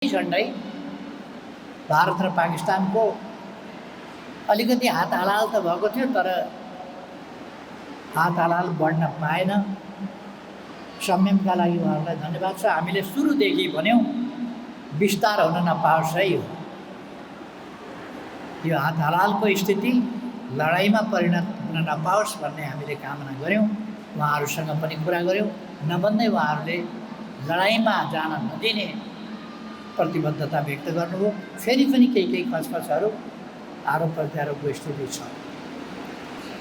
झन्डै भारत र पाकिस्तानको अलिकति हात हलाल त भएको थियो, तर हात हलाल बढ्न पाएन। संयमका लागि उहाँहरूलाई धन्यवाद छ। हामीले सुरुदेखि भन्यौँ विस्तार हुन नपाओस् है, यो हात हलालको स्थिति लडाइँमा परिणत हुन नपाओस् भन्ने हामीले कामना गऱ्यौँ। उहाँहरूसँग पनि कुरा गऱ्यौँ, नभन्दै उहाँहरूले लडाइँमा जान नदिने प्रतिबद्धता व्यक्त गर्नुभयो। फेरि पनि केही खचखचहरू आरोप प्रत्यारोपको स्थिति छ।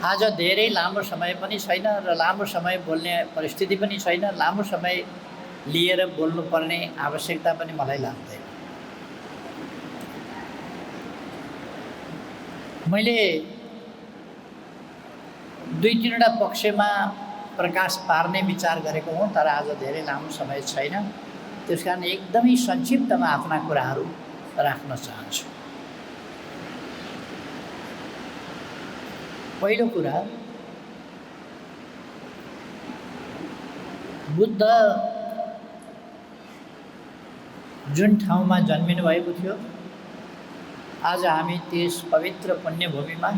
आज धेरै लामो समय पनि छैन र लामो समय बोल्ने परिस्थिति पनि छैन। लामो समय लिएर बोल्नुपर्ने आवश्यकता पनि मलाई लाग्दैन। मैले दुई तीनवटा पक्षमा प्रकाश पार्ने विचार गरेको हुँ, तर आज धेरै लामो समय छैन, त्यसकारण एकदमै संक्षिप्तमा आफ्ना कुराहरू राख्न चाहन्छु। पहिलो कुरा, बुद्ध जुन ठाउँमा जन्मिनु भएको थियो, आज हामी त्यस पवित्र पुण्यभूमिमा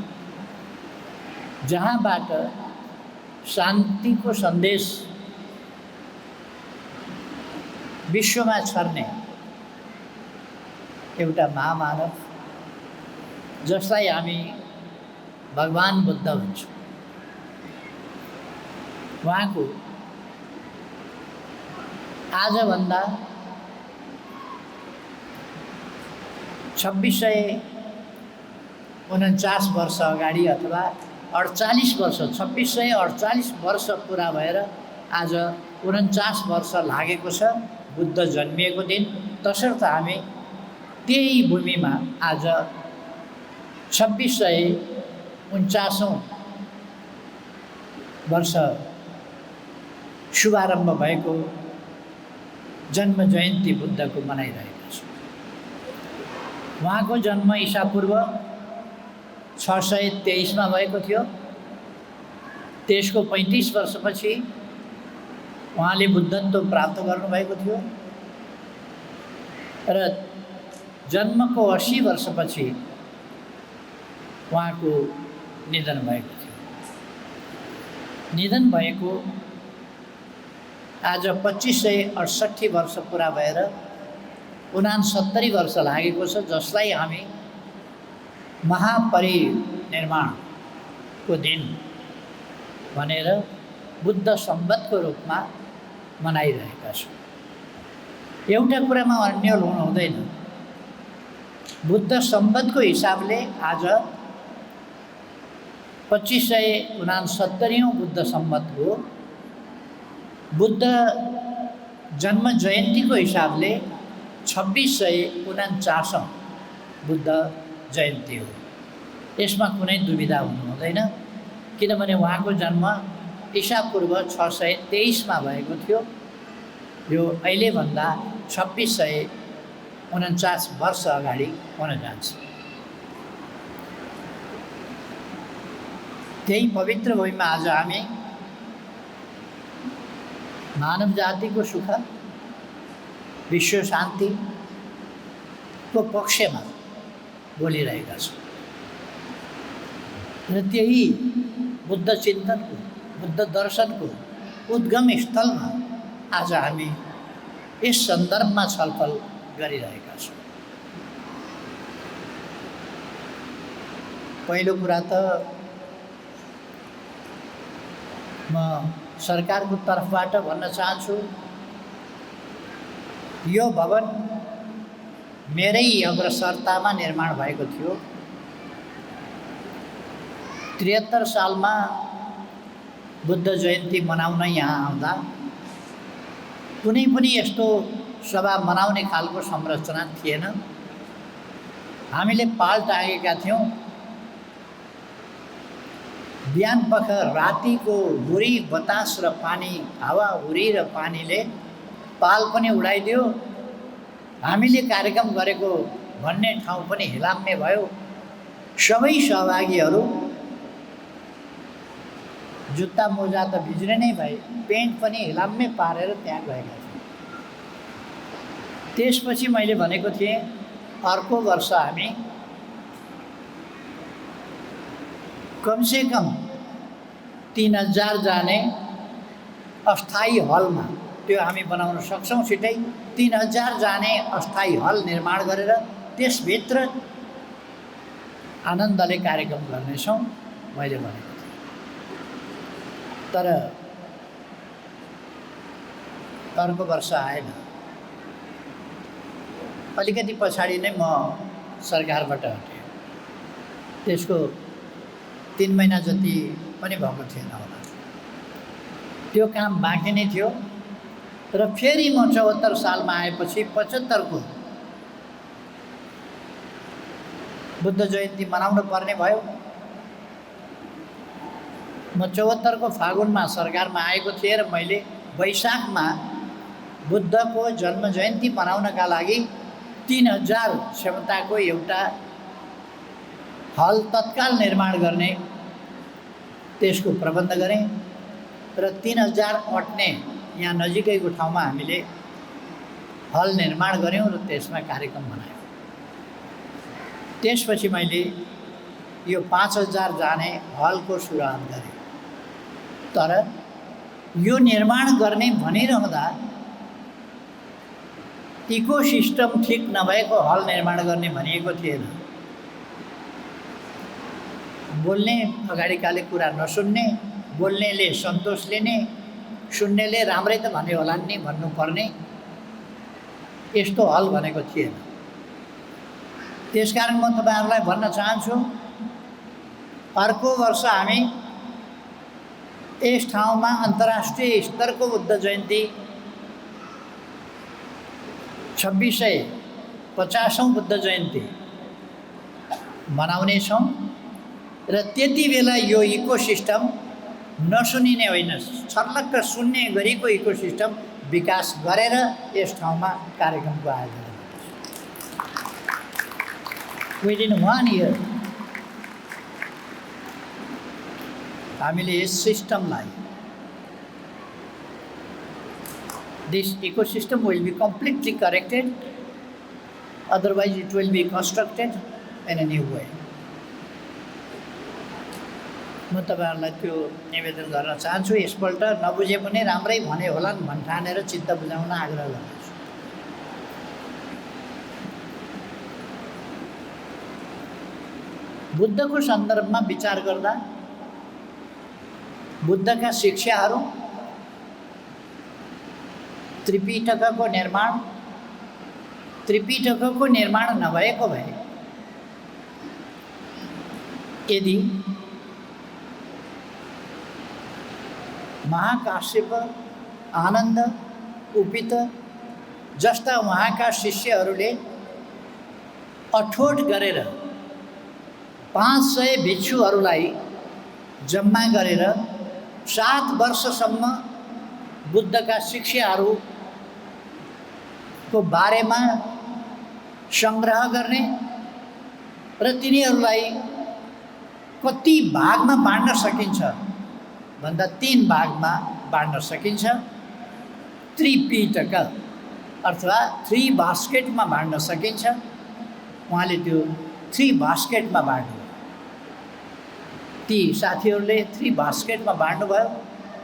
जहाँबाट शान्तिको सन्देश विश्वमा छर्ने एउटा महामानव जसलाई हामी भगवान बुद्ध भन्छौँ, उहाँको आजभन्दा 2649 वर्ष अगाडि अथवा 48 वर्ष 2648 वर्ष पुरा भएर आज 49 वर्ष लागेको छ बुद्ध जन्मिएको दिन। तसर्थ हामी त्यही भूमिमा आज 2649औं वर्ष शुभारम्भ भएको जन्म जयन्ती बुद्धको मनाइरहेका छौँ। उहाँको जन्म ईसापूर्व 623 मा भएको थियो। त्यसको 35 वर्षपछि उहाँले बुद्धत्व प्राप्त गर्नुभएको थियो र जन्मको 80 वर्षपछि उहाँको निधन भएको थियो। निधन भएको आज 2568 वर्ष पुरा भएर 69 वर्ष लागेको छ, जसलाई हामी महापरिनिर्वाणको दिन भनेर बुद्ध सम्वतको रूपमा मनाइरहेका छौँ। एउटा कुरामा अन्यल हुनु हुँदैन। बुद्ध सम्वतको हिसाबले आज 2569औं बुद्ध सम्वत हो। बुद्ध जन्म जयन्तीको हिसाबले 2649औं बुद्ध जयन्ती हो। यसमा कुनै दुविधा हुनु हुँदैन, किनभने उहाँको जन्म ईसापूर्व 623 मा भएको थियो। यो अहिलेभन्दा 2649 वर्ष अगाडि हुन जान्छ। त्यही पवित्र भूमिमा आज हामी मानव जातिको सुख, विश्व शान्तिको पक्षमा बोलिरहेका छौँ र त्यही बुद्ध चिन्तनको, बुद्ध दर्शनको उद्गम स्थलमा आज हामी यस सन्दर्भमा छलफल गरिरहेका छौँ। पहिलो कुरा त म सरकारको तर्फबाट भन्न चाहन्छु, यो भवन मेरै अग्रसरतामा निर्माण भएको थियो। 73 सालमा बुद्ध जयन्ती मनाउन यहाँ आउँदा कुनै पनि यस्तो सभा मनाउने खालको संरचना थिएन। हामीले पाल टाँगेका थियौँ। बिहानपख रातिको हुरी बतास र पानी, हावा हुरी र पानीले पाल पनि उडाइदियो। हामीले कार्यक्रम गरेको भन्ने ठाउँ पनि हिलाम्मे भयो। सबै सहभागीहरू जुत्ता मोजा त भिज्ने नै भए, पेन्ट पनि हिलाम्मे पारेर त्यहाँ गएका थिए। त्यसपछि मैले भनेको थिएँ अर्को वर्ष हामी कमसेकम 3000 जाने अस्थायी हलमा त्यो हामी बनाउन सक्छौँ। छिटै 3000 जाने अस्थायी हल निर्माण गरेर त्यसभित्र आनन्दले कार्यक्रम गर्नेछौँ मैले भनेको थिएँ। तर अर्को वर्ष आएन। अलिकति पछाडि नै म सरकारबाट हटेँ। त्यसको 3 महिना जति पनि भएको थिएन होला। त्यो काम बाँकी नै थियो। र फेरि म 74 सालमा आएपछि 75 को बुद्ध जयन्ती मनाउनु पर्ने भयो। म 74 को फागुनमा सरकारमा आएको थिएँ र मैले वैशाखमा बुद्धको जन्म जयन्ती मनाउनका लागि 3000 क्षमताको एउटा हल तत्काल निर्माण गर्ने त्यसको प्रबन्ध गरेँ र 3000 अट्ने यहाँ नजिकैको ठाउँमा हामीले हल निर्माण गऱ्यौँ र त्यसमा कार्यक्रम बनायौँ। त्यसपछि मैले यो 5000 जाने हलको सुरुवात गरेँ। तर यो निर्माण गर्ने भनिरहँदा इकोसिस्टम ठिक नभएको हल निर्माण गर्ने भनिएको थिएन। बोल्ने अगाडिकाले कुरा नसुन्ने, बोल्नेले सन्तोष लिने, सुन्नेले राम्रै त भन्यो होला नि भन्नुपर्ने यस्तो हल भनेको थिएन। त्यसकारण म तपाईहरुलाई भन्न चाहन्छु अर्को वर्ष हामी यस ठाउँमा अन्तर्राष्ट्रिय स्तरको बुद्ध जयन्ती 2650औं बुद्ध जयन्ती मनाउने छौं र त्यति बेला यो इकोसिस्टम नसुनिने होइन, छर्लक्क सुन्ने गरीको इकोसिस्टम विकास गरेर यस ठाउँमा कार्यक्रमको आयोजना गर्छौं। विदिन 1 year हामीले यस सिस्टमलाई this ecosystem will be completely corrected, otherwise it will be constructed in a new way. म तपाईहरुलाई त्यो निवेदन गर्न चाहन्छु। यसपल्ट नबुझे पनि राम्रै भने होला भन्ठानेर चित्त बुझाउन आग्रह गर्छु। बुद्धको सन्दर्भमा विचार गर्दा बुद्धका शिक्षाहरू त्रिपिटकको निर्माण नभएको भए यदि महाकाश्यप, आनन्द, उपित जस्ता उहाँका शिष्यहरूले अठोट गरेर 500 भिक्षुहरूलाई जम्मा गरेर 7 वर्षसम्म बुद्धका शिक्षाहरूको बारेमा संग्रह गर्ने र तिनीहरूलाई कति भागमा बाँड्न सकिन्छ भन्दा 3 भागमा बाँड्न सकिन्छ। त्रिपिटक अथवा 3 बास्केटमा बाँड्न सकिन्छ। उहाँले त्यो 3 बास्केटमा बाँड्नु, ती साथीहरूले 3 बास्केटमा बाँड्नुभयो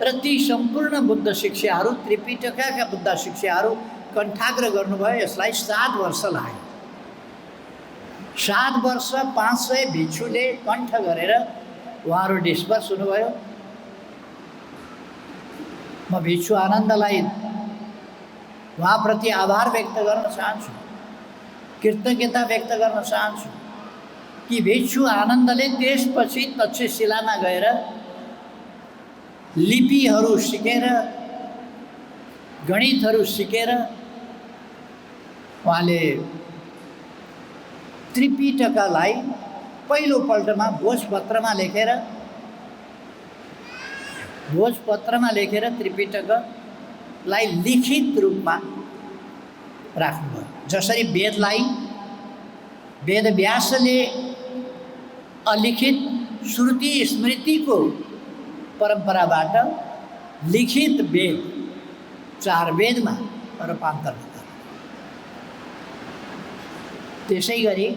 र ती सम्पूर्ण बुद्ध शिक्षाहरू त्रिपिटकका बुद्ध शिक्षाहरू कण्ठाग्र गर्नुभयो। यसलाई 7 वर्ष लाग्यो। 7 वर्ष 500 भिक्षुले कण्ठ गरेर उहाँहरू डिस्पर्स हुनुभयो। म भिक्षु आनन्दलाई उहाँप्रति आभार व्यक्त गर्न चाहन्छु, कृतज्ञता व्यक्त गर्न चाहन्छु कि भिक्षु आनन्दले त्यसपछि तक्षशिलामा गएर लिपिहरू सिकेर, गणितहरू सिकेर उहाँले त्रिपिटकलाई पहिलोपल्टमा भोजपत्रमा लेखेर त्रिपिटकलाई लिखित रूपमा राख्नुभयो। जसरी वेदलाई वेदव्यासले अलिखित श्रुति स्मृतिको परम्पराबाट लिखित वेद 4 वेदमा रूपान्तरण गर्यो। त्यसै गरी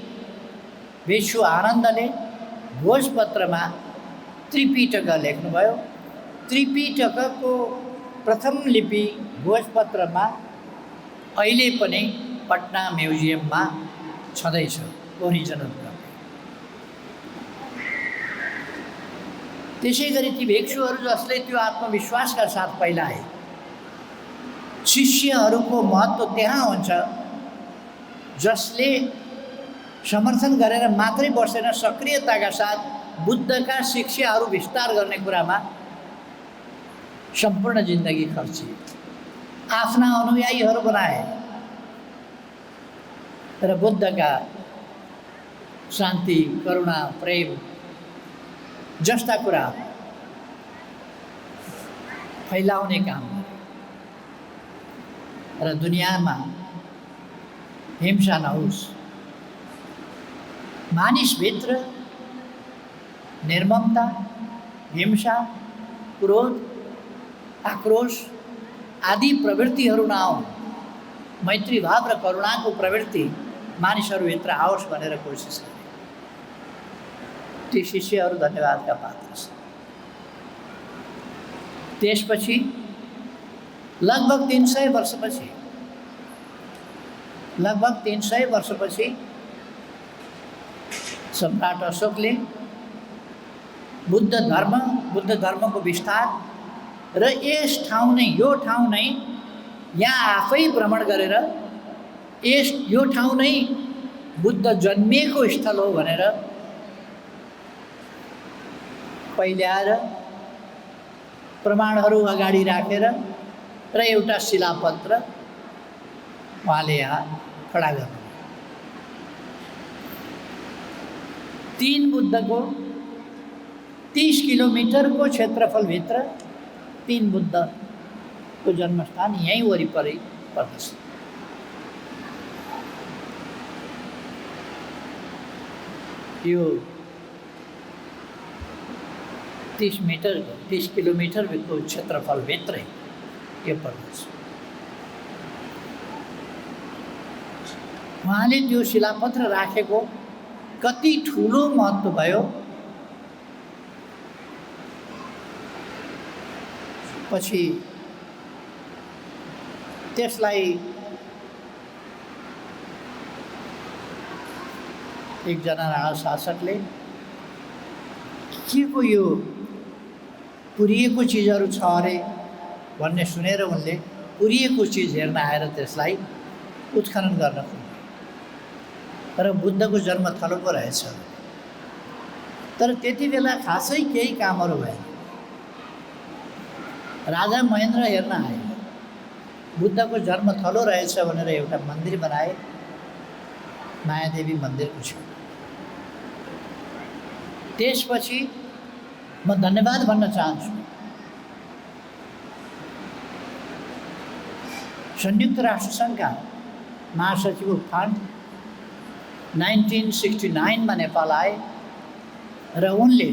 भिक्षु आनन्दले भोजपत्रमा त्रिपिटक लेख्नुभयो। त्रिपिटकको प्रथम लिपि भोजपत्रमा अहिले पनि पटना म्युजियममा छँदैछ, ओरिजिनल कपी। त्यसै गरी ती भिक्षुहरू जसले त्यो आत्मविश्वासका साथ फैलाए, शिष्यहरूको महत्त्व त्यहाँ हुन्छ जसले समर्थन गरेर मात्रै बसेन, सक्रियताका साथ बुद्धका शिक्षाहरू विस्तार गर्ने कुरामा सम्पूर्ण जिन्दगी खर्चिए, आफ्ना अनुयायीहरू बनाए र बुद्धका शान्ति, करुणा, प्रेम जस्ता कुरा फैलाउने काम गरे र दुनियाँमा हिंसा नहोस्, मानिसभित्र निर्ममता, हिंसा, क्रोध, आक्रोश आदि प्रवृत्तिहरू नआउन्, मैत्री भाव र करुणाको प्रवृत्ति मानिसहरूभित्र आओस् भनेर कोसिस गरे। ती शिष्यहरू धन्यवादका पात्र छन्। त्यसपछि लगभग 300 वर्षपछि सम्राट अशोकले बुद्ध धर्मको विस्तार र यो ठाउँ नै यहाँ आफै भ्रमण गरेर यो ठाउँ नै बुद्ध जन्मिएको स्थल हो भनेर पहिल्याएर प्रमाणहरू अगाडि राखेर र एउटा शिलापत्र उहाँले यहाँ खडा गर्नु। 3 बुद्धको 30 किलोमिटरको क्षेत्रफलभित्र 3 बुद्धको जन्मस्थान यहीँ वरिपरि पर्दछ। यो 30 किलोमिटरको क्षेत्रफलभित्रै यो पर्दछ। उहाँले त्यो शिलापत्र राखेको कति ठुलो महत्त्व भयो। पछि त्यसलाई एकजना राणा शासकले के को यो पुरिएको चिजहरू छ अरे भन्ने सुनेर उनले पुरिएको चिज हेर्न आएर त्यसलाई उत्खनन गर्न खोजे र बुद्धको जन्मथलो पो रहेछ। तर त्यति बेला खासै केही कामहरू भएन। राजा महेन्द्र हेर्न आए, बुद्धको जन्मथलो रहेछ भनेर एउटा मन्दिर बनाए, मायादेवी मन्दिरको छेउ। त्यसपछि म धन्यवाद भन्न चाहन्छु संयुक्त राष्ट्र सङ्घका महासचिव फन्ड 1969 मा नेपाल आए र उनले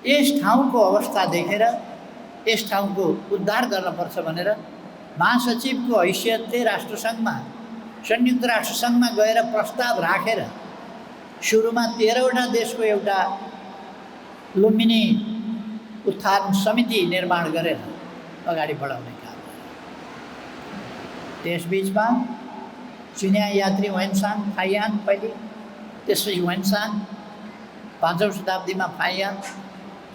यस ठाउँको अवस्था देखेर यस ठाउँको उद्धार गर्नुपर्छ भनेर महासचिवको हैसियतले राष्ट्रसङ्घमा संयुक्त राष्ट्रसङ्घमा गएर प्रस्ताव राखेर सुरुमा 13वटा देशको एउटा लुम्बिनी उत्थान समिति निर्माण गरेर अगाडि बढाउने काम गरे। त्यसबीचमा चिनिया यात्री वेनसाङ फाइयान पहिले, त्यसपछि वेनसाङ, 5औं शताब्दीमा फाइयान,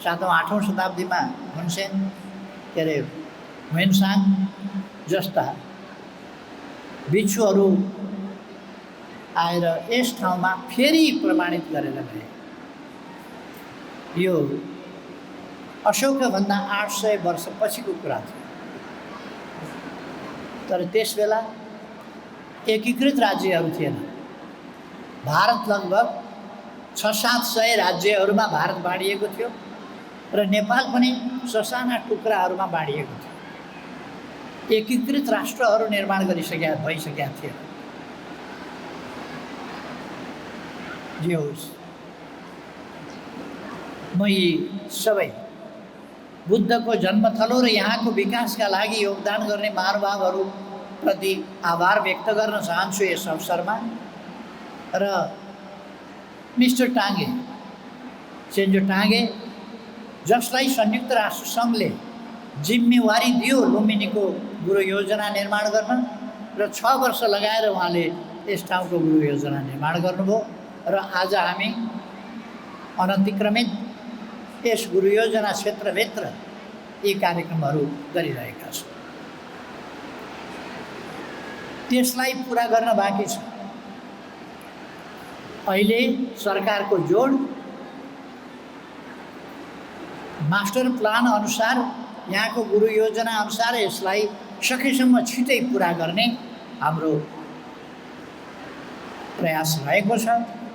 7औं 8औं शताब्दीमा हुनसेन वेनसाङ जस्ता भिक्षुहरू आएर यस ठाउँमा फेरि प्रमाणित गरेर गए। यो अशोकभन्दा 800 वर्ष पछिको कुरा थियो। तर त्यसबेला एकीकृत राज्यहरू थिएन। भारत लगभग 600-700 राज्यहरूमा भारत बाँडिएको थियो र नेपाल पनि ससाना टुक्राहरूमा बाँडिएको थियो। एकीकृत राष्ट्रहरू निर्माण भइसकेका थिए। जे होस्, म यी सबै बुद्धको जन्मथलो र यहाँको विकासका लागि योगदान गर्ने महानुभावहरूप्रति आभार व्यक्त गर्न चाहन्छु यस अवसरमा। र मिस्टर टाङ्गे, सेन्जो टाङ्गे, जसलाई संयुक्त राष्ट्र सङ्घले जिम्मेवारी दियो लुम्बिनीको गुरु योजना निर्माण गर्न, र 6 वर्ष लगाएर उहाँले यस ठाउँको गुरु योजना निर्माण गर्नुभयो। र आज हामी अनतिक्रमित यस गुरु योजना क्षेत्रभित्र यी कार्यक्रमहरू गरिरहेका छौँ। त्यसलाई पुरा गर्न बाँकी छ। अहिले सरकारको जोड मास्टर प्लान अनुसार, यहाँको गुरु योजना अनुसार यसलाई सकेसम्म छिटै पुरा गर्ने हाम्रो प्रयास रहेको छ।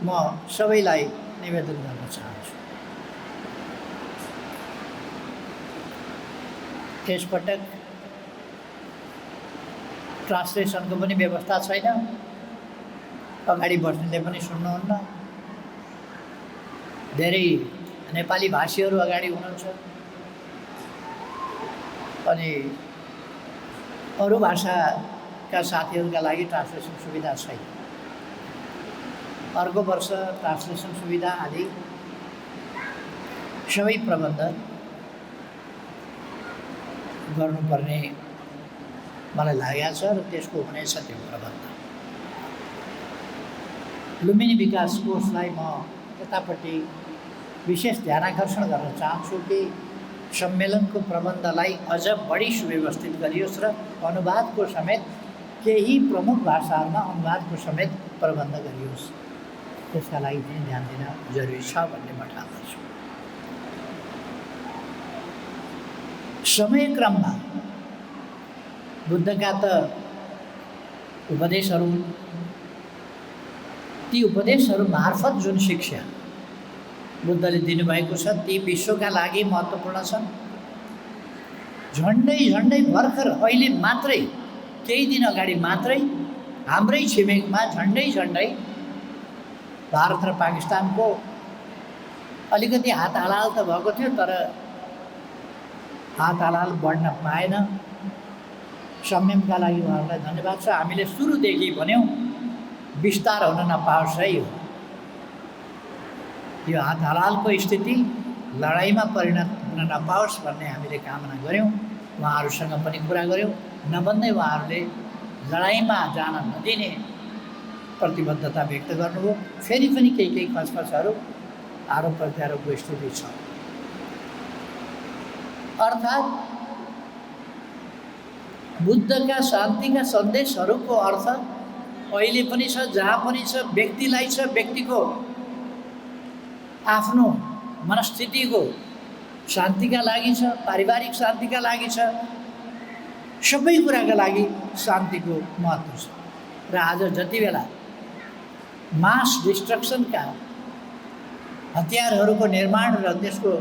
म सबैलाई निवेदन गर्न चाहन्छु। यसपटक ट्रान्सलेसनको पनि व्यवस्था छैन। अगाडि बस्नेले पनि सुन्नुहुन्न। धेरै नेपाली भाषीहरू अगाडि हुनुहुन्छ अनि अरू भाषाका साथीहरूका लागि ट्रान्सलेसन सुविधा छैन। अर्को वर्ष ट्रान्सलेसन सुविधा आदि सबै प्रबन्ध गर्नुपर्ने मलाई लागेको छ र त्यसको हुनेछ त्यो प्रबन्ध। लुम्बिनी विकास कोषलाई म यतापट्टि विशेष ध्यानाकर्षण गर्न चाहन्छु कि सम्मेलनको प्रबन्धलाई अझ बढी सुव्यवस्थित गरियोस् र अनुवादको समेत केही प्रमुख भाषाहरूमा अनुवादको समेत प्रबन्ध गरियोस्। त्यसका लागि पनि ध्यान दिन जरुरी छ भन्ने म ठान्दछु। समयक्रममा बुद्धका त उपदेशहरू, ती उपदेशहरू मार्फत जुन शिक्षा बुद्धले दिनुभएको छ ती विश्वका लागि महत्त्वपूर्ण छन्। झन्डै भर्खर अहिले मात्रै, केही दिन अगाडि मात्रै हाम्रै छिमेकमा झन्डै भारत र पाकिस्तानको अलिकति हात हलाल त भएको थियो, तर हात हलाल बढ्न पाएन। संयमका लागि उहाँहरूलाई धन्यवाद छ। हामीले सुरुदेखि भन्यौँ विस्तार हुन नपाओस् है। यो हात हलालको स्थिति लडाइँमा परिणत हुन नपाओस् भन्ने हामीले कामना गऱ्यौँ। उहाँहरूसँग पनि कुरा गऱ्यौँ। नभन्दै उहाँहरूले लडाइँमा जान नदिने प्रतिबद्धता व्यक्त गर्नुभयो। फेरि पनि केही खचखचहरू, आरोप प्रत्यारोपको स्थिति छ। अर्थात् बुद्धका शान्तिका सन्देशहरूको अर्थ अहिले पनि छ, जहाँ पनि छ, व्यक्तिलाई छ, व्यक्तिको आफ्नो मनस्थितिको शान्तिका लागि छ, पारिवारिक शान्तिका लागि छ, सबै कुराका लागि शान्तिको महत्त्व छ। र आज जति बेला मास डिस्ट्रक्सनका हतियारहरूको निर्माण र त्यसको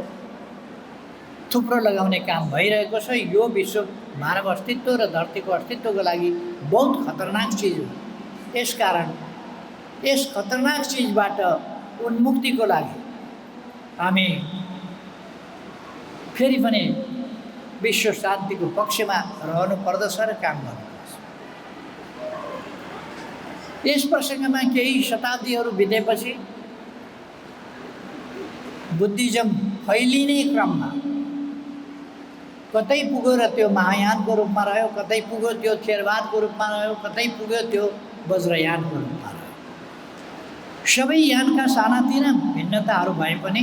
थुप्रो लगाउने काम भइरहेको छ, यो विश्व मानव अस्तित्व र धरतीको अस्तित्वको लागि बहुत खतरनाक चिज हो। यसकारण यस खतरनाक चिजबाट उन्मुक्तिको लागि हामी फेरि पनि विश्व शान्तिको पक्षमा रहनु पर्दछ र काम गर्नुपर्छ। यस प्रसङ्गमा केही शताब्दीहरू बितेपछि बुद्धिज्म फैलिने क्रममा कतै पुग्यो र त्यो महायानको रूपमा रह्यो, कतै पुग्यो त्यो थेरवादको रूपमा रह्यो, कतै पुग्यो त्यो वज्रयानको रूपमा रह्यो। सबै यानका सानातिना भिन्नताहरू भए पनि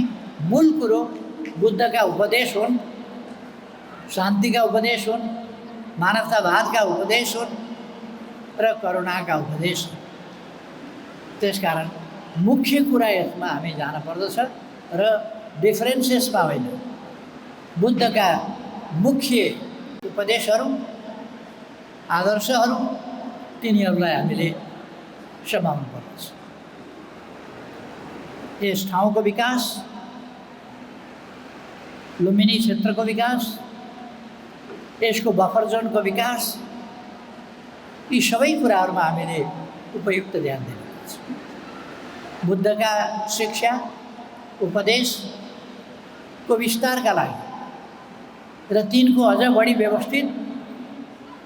मूल कुरो बुद्धका उपदेश हुन्, शान्तिका उपदेश हुन्, मानवतावादका उपदेश हुन् र करुणाका उपदेश हुन्। त्यसकारण मुख्य कुरा यसमा हामी जान पर्दछ र डिफरेन्सेसमा होइन। बुद्धका मुख्य उपदेशहरू, आदर्शहरू, तिनीहरूलाई हामीले समाउनु पर्दछ। यस ठाउँको विकास, लुम्बिनी क्षेत्रको विकास, यसको बफर जोनको विकास, यी सबै कुराहरूमा हामीले उपयुक्त ध्यान दिनुपर्छ। बुद्धका शिक्षा उपदेशको विस्तारका लागि र तिनको अझ बढी व्यवस्थित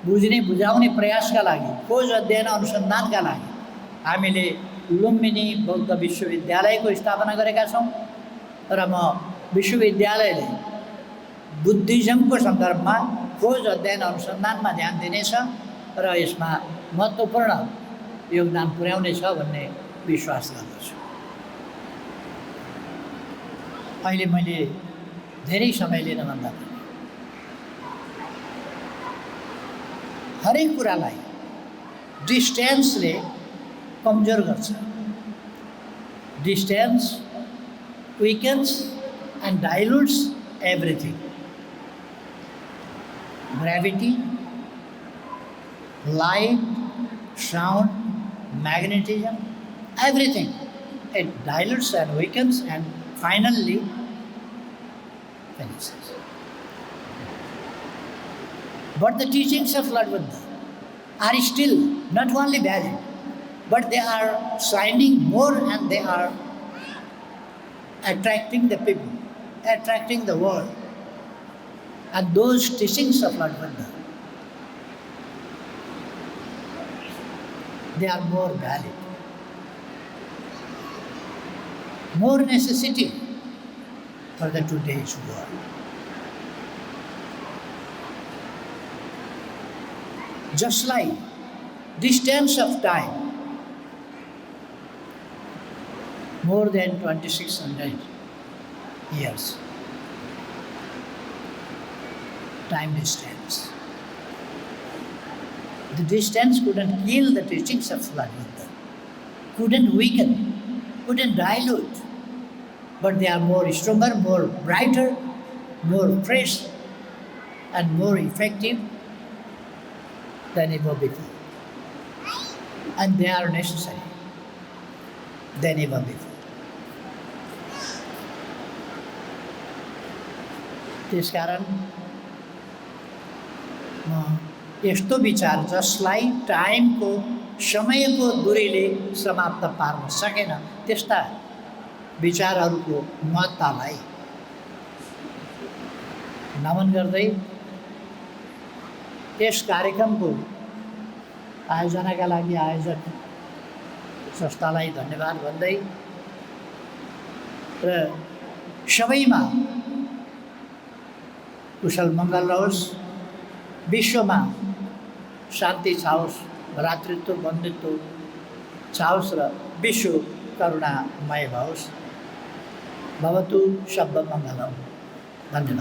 बुझ्ने बुझाउने प्रयासका लागि, खोज अध्ययन अनुसन्धानका लागि हामीले लुम्बिनी बौद्ध विश्वविद्यालयको स्थापना गरेका छौँ र म विश्वविद्यालयले बुद्धिज्मको सन्दर्भमा खोज अध्ययन अनुसन्धानमा ध्यान दिनेछ र यसमा महत्त्वपूर्ण योगदान पुर्याउनेछ भन्ने विश्वास गर्दछु। अहिले मैले धेरै समय लिन भन्दा पनि हरेक कुरालाई डिस्टेन्सले कमजोर गर्छ। Distance weakens and dilutes everything. Gravity, light, sound, magnetism, everything. It dilutes and weakens and finally finishes. But the teachings of Lord Buddha are still not only valid, but they are shining more and they are attracting the people, attracting the world. And those teachings of Lord Buddha, they are more valid, more necessity for the today's world. Just like distance of time, more than 2600 years. Time distance. The distance couldn't kill the teachings of Lord Buddha, couldn't weaken, couldn't dilute, but they are more stronger, more brighter, more fresh, and more effective than ever before. And they are necessary than ever before. त्यसकारण म यस्तो विचार जसलाई टाइमको समयको दूरीले समाप्त पार्न सकेन त्यस्ता विचारहरूको महत्तालाई नमन गर्दै यस कार्यक्रमको आयोजनाका लागि आयोजक संस्थालाई धन्यवाद भन्दै र सबैमा कुशल मङ्गल रहोस्, विश्वमा शान्ति छाओस्, भ्रातृत्व बन्धुत्व छाओस् र विश्व करुणामय भओस्। भवतु सर्वमङ्गलम्। धन्यवाद।